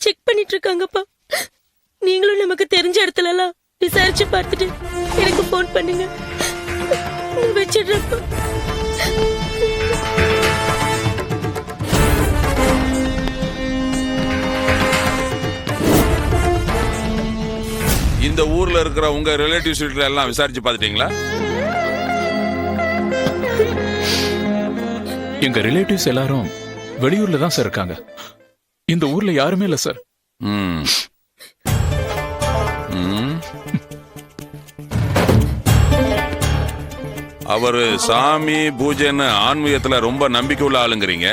Check பண்ணிட்டு இருக்காங்கப்பா. நீங்களும் நமக்கு தெரிஞ்ச இடத்துல எல்லாம் விசாரிச்சு பார்த்துட்டு எனக்கு போன் பண்ணுங்க. நான் வச்சிடுறேன்ப்பா. இந்த ஊர்ல இருக்கிற உங்க ரிலேட்டிவ்ஸ் வீட்ல எல்லாம் விசாரிச்சு பார்த்துட்டீங்களா? எங்க ரிலேட்டிவ்ஸ் எல்லாரும் வெளியூர்ல தான் சார் இருக்காங்க. இந்த ஊர்ல யாருமே இல்ல சார். அவரு சாமி பூஜைன்னு ஆன்மீகத்துல ரொம்ப நம்பிக்கை உள்ள ஆளுங்கிறீங்க.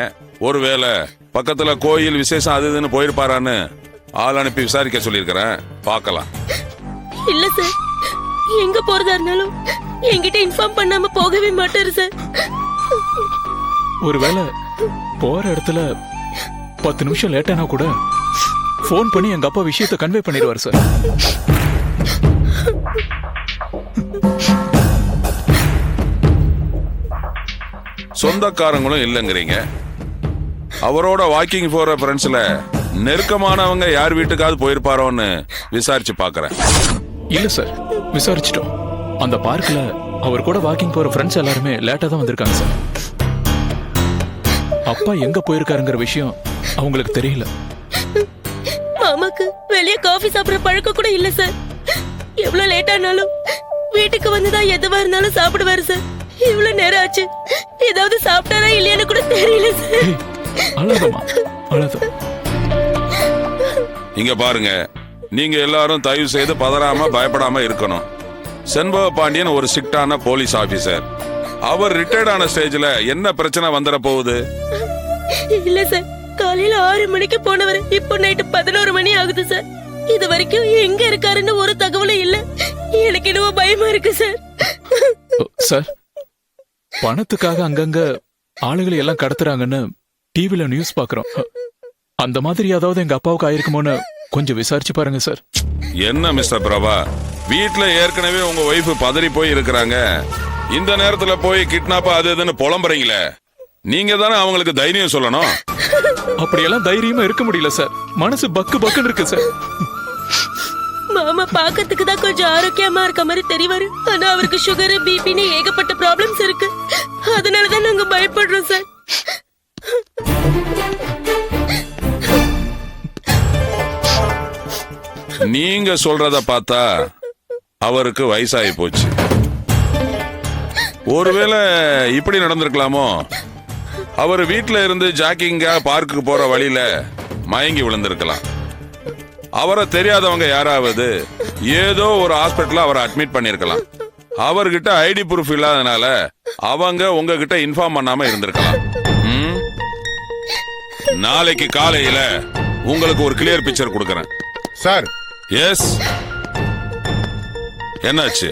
ஒருவேளை பக்கத்துல கோயில் விசேஷம் அது இதுன்னு போயிருப்பாரான்னு ஆள் அனுப்பி விசாரிக்க சொல்லியிருக்கிறேன். பார்க்கலாம். இல்ல சார், எங்க போறதா இருந்தாலும் என்கிட்ட இன்ஃபார்ம் பண்ணாம போகவே மாட்டாரு சார். ஒருவேளை போற இடத்துல 10 நிமிஷம் லேட்டானா கூட போன் பண்ணி எங்க அப்பா விஷயத்தை கன்வே பண்ணிடுவார் சார். சொந்தக்காரங்களும் இல்லைங்கிறீங்க. அவரோட வாக்கிங் போற ஃப்ரெண்ட்ஸ்ல நெருக்கமானவங்க யார் வீட்டுக்காவது போயிருப்பாரோன்னு விசாரிச்சு பாக்குறேன். இல்ல சார், விசாரிச்சிட்டோம். அந்த பார்க்ல அவர் கூட வாக்கிங் போற ஃப்ரெண்ட்ஸ் எல்லாருமே லேட்டா தான் வந்திருக்காங்க சார். அப்பா எங்க போயிருக்காருங்கிற விஷயம் அவங்களுக்கு தெரியல. மாமாக்கு வெளியே காஃபி சாப்பிடுற பழக்கம் கூட இல்ல சார். எவ்வளவு லேட் ஆனாலும் வீட்டுக்கு வந்துதான் எதுவா இருந்தாலும் சாப்பிடுவாரு சார். இவ்வளவு நேரம் ஆச்சு, ஏதாவது சாப்பிட்டாரா இல்லையான்னு கூட தெரியல சார். அழகமா அழகு. இங்க பாருங்க, நீங்க எல்லாரும் தயவு செய்து பதறாம பயப்படாம இருக்கணும். செண்பக பாண்டியன் ஒரு ஸ்ட்ரிக்டான போலீஸ் ஆபீசர். அவர் ரிட்டையர்ட் ஆன ஸ்டேஜ்ல என்ன பிரச்சனை வந்துட போகுது? இல்ல சார், காலையில 6 மணிக்கு போனவர் இப்போ நைட்டு 11 மணி ஆகுது சார். இது வரைக்கும் எங்க இருக்காருன்னு ஒரு தகவலும் இல்ல. எனக்கு என்னவோ பயமா இருக்கு சார். சார், பணத்துக்காக அங்கங்க ஆளுகளை எல்லாம் கடத்துறாங்கன்னு டிவில நியூஸ் பாக்குறோம். அந்த மாதிரி ஏதாவது எங்க அப்பாவுக்கு ஆயிருக்குமோன்னு கொஞ்சம் விசாரிச்சு பாருங்க சார். என்ன மிஸ்டர் பிரபா, வீட்டுல ஏற்கனவே உங்க ஒய்ஃப் பதறி போய் இருக்கிறாங்க. இந்த நேரத்துல போய் கிட்னாப் அது இதுன்னு புலம்புறீங்களே, நீங்க தானே அவங்களுக்கு தைரியம் சொல்லணும். அப்படியெல்லாம் தைரியமா இருக்க முடியல சார். மனசு பக்கு பக்குன்னு இருக்கு சார். மாமா பாக்கிறதுக்கு தான் கொஞ்சம் ஆரோக்கியமா இருக்க மாதிரி தெரிவாரு. ஆனா அவருக்கு சுகர் பிபின்னு ஏகப்பட்ட ப்ராப்ளம்ஸ் இருக்கு. அதனாலதான் நாங்க பயப்படுறோம் சார். நீங்க சொல்றத பார்த்தா அவருக்கு வயசாகி போச்சு. ஒருவேளை இப்படி நடந்திருக்கலாமோ, அவர் வீட்டுல இருந்து ஜாக்கிங்கா பார்க்குக்கு போற வழியில மயங்கி விழுந்திருக்கலாம். அவரை தெரியாதவங்க யாராவது ஏதோ ஒரு ஹாஸ்பிட்டல்ல அவரை அட்மிட் பண்ணிருக்கலாம். அவர்கிட்ட ஐடி ப்ரூஃப் இல்லாதனால அவங்க உங்ககிட்ட இன்ஃபார்ம் பண்ணாம இருந்திருக்கலாம். நாளைக்கு காலையில உங்களுக்கு ஒரு கிளியர் பிக்சர் கொடுக்கறேன் சார். எஸ், என்னாச்சு?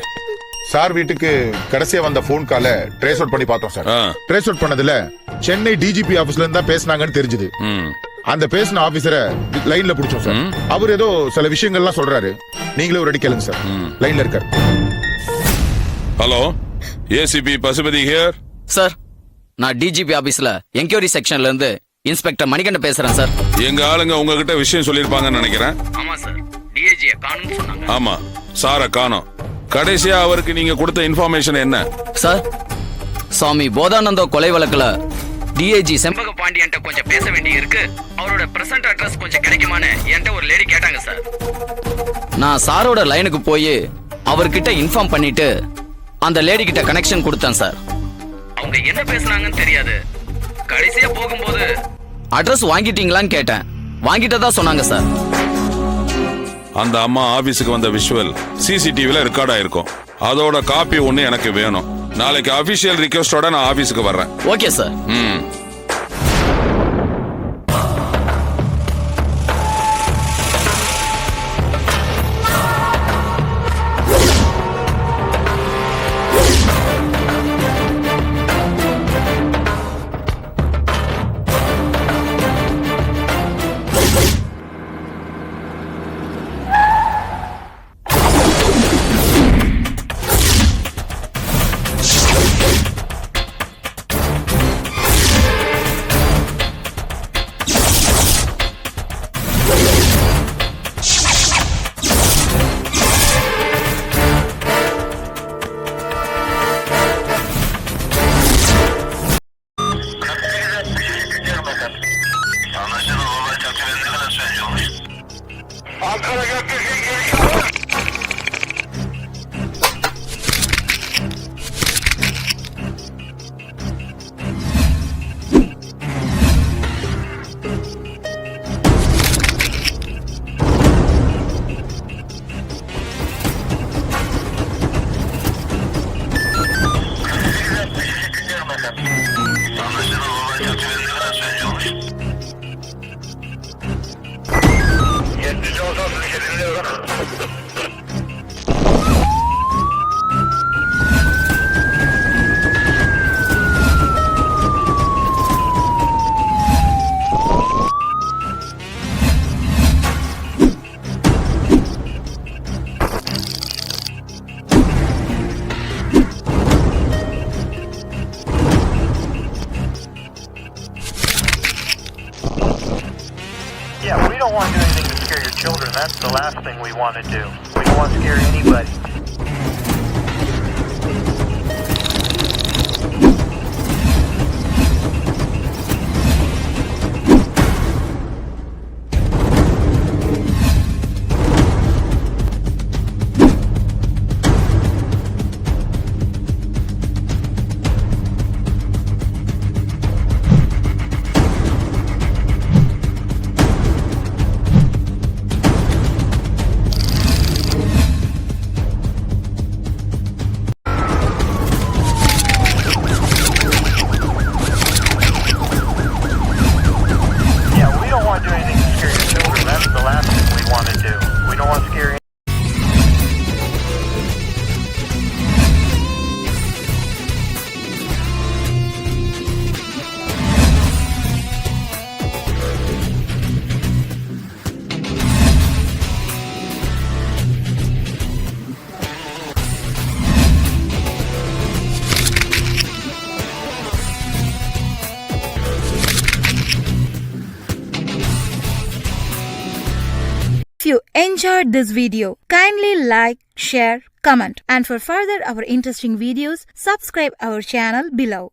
சார் வீட்டுக்கு கடைசியா வந்த போன் கால ட்ரேஸ் அவுட் பண்ணி பார்த்தோம் சார். ஆ. ட்ரேஸ் அவுட் பண்ணதுல சென்னை டிஜிபி ஆபீஸ்ல இருந்தா பேசினாங்கன்னு தெரிஞ்சது. ம். அந்த பேசின ஆபீசரை லைன்ல புடிச்சோம் சார். அவர் ஏதோ சில விஷயங்கள்லாம் சொல்றாரு. நீங்களே ஒரு அடி கேளுங்க சார். லைன்ல இருக்காரு. Hello, ACP Pasupathi here. Sir, நான் டிஜிபி ஆபீஸ்ல என்கொயரி செக்ஷன்ல இருந்து இன்ஸ்பெக்டர் மணிகண்ட பேசுறேன் சார். எங்க ஆளுங்க உங்ககிட்ட விஷயம் சொல்லிருப்பாங்கன்னு நினைக்கிறேன். ஆமா சார், டிஏஜி காணும்னு சொன்னாங்க. ஆமா, சார காணோம். கடைசியா அவருக்கு நீங்க கொடுத்த இன்ஃபர்மேஷன் என்ன? சார், சுவாமி போதானந்தோ கொலை வழக்குல டிஏஜி செம்பக பாண்டியன்ட்ட கொஞ்சம் பேச வேண்டி இருக்கு. அவரோட பிரசன்ட் அட்ரஸ் கொஞ்சம் கிடைக்குமான்னு என்கிட்ட ஒரு லேடி கேட்டாங்க சார். நான் சாரோட லைனுக்கு போய் அவர்கிட்ட இன்ஃபார்ம் பண்ணிட்டு அந்த லேடி கிட்ட கனெக்ஷன் கொடுத்தேன் சார். அவங்க என்ன பேசுனாங்கன்னு தெரியாது. கடைசியா போகும்போது அட்ரஸ் வாங்கிட்டீங்களான்னு கேட்டேன். வாங்கிட்டதா சொன்னாங்க சார். அந்த அம்மா ஆபீஸுக்கு வந்த விஷுவல் சிசிடிவில ரெக்கார்ட் ஆயிருக்கும். அதோட காப்பி ஒண்ணு எனக்கு வேணும். நாளைக்கு அபிஷியல் ரிக்வெஸ்டோட நான் ஆபீஸுக்கு வர்றேன். Okay sir. ம். Yeah, we don't want to do anything to scare your children. That's the last thing we want to do. We don't want to scare anybody. enjoyed this video, kindly like, share, comment, and for further our interesting videos, subscribe our channel below.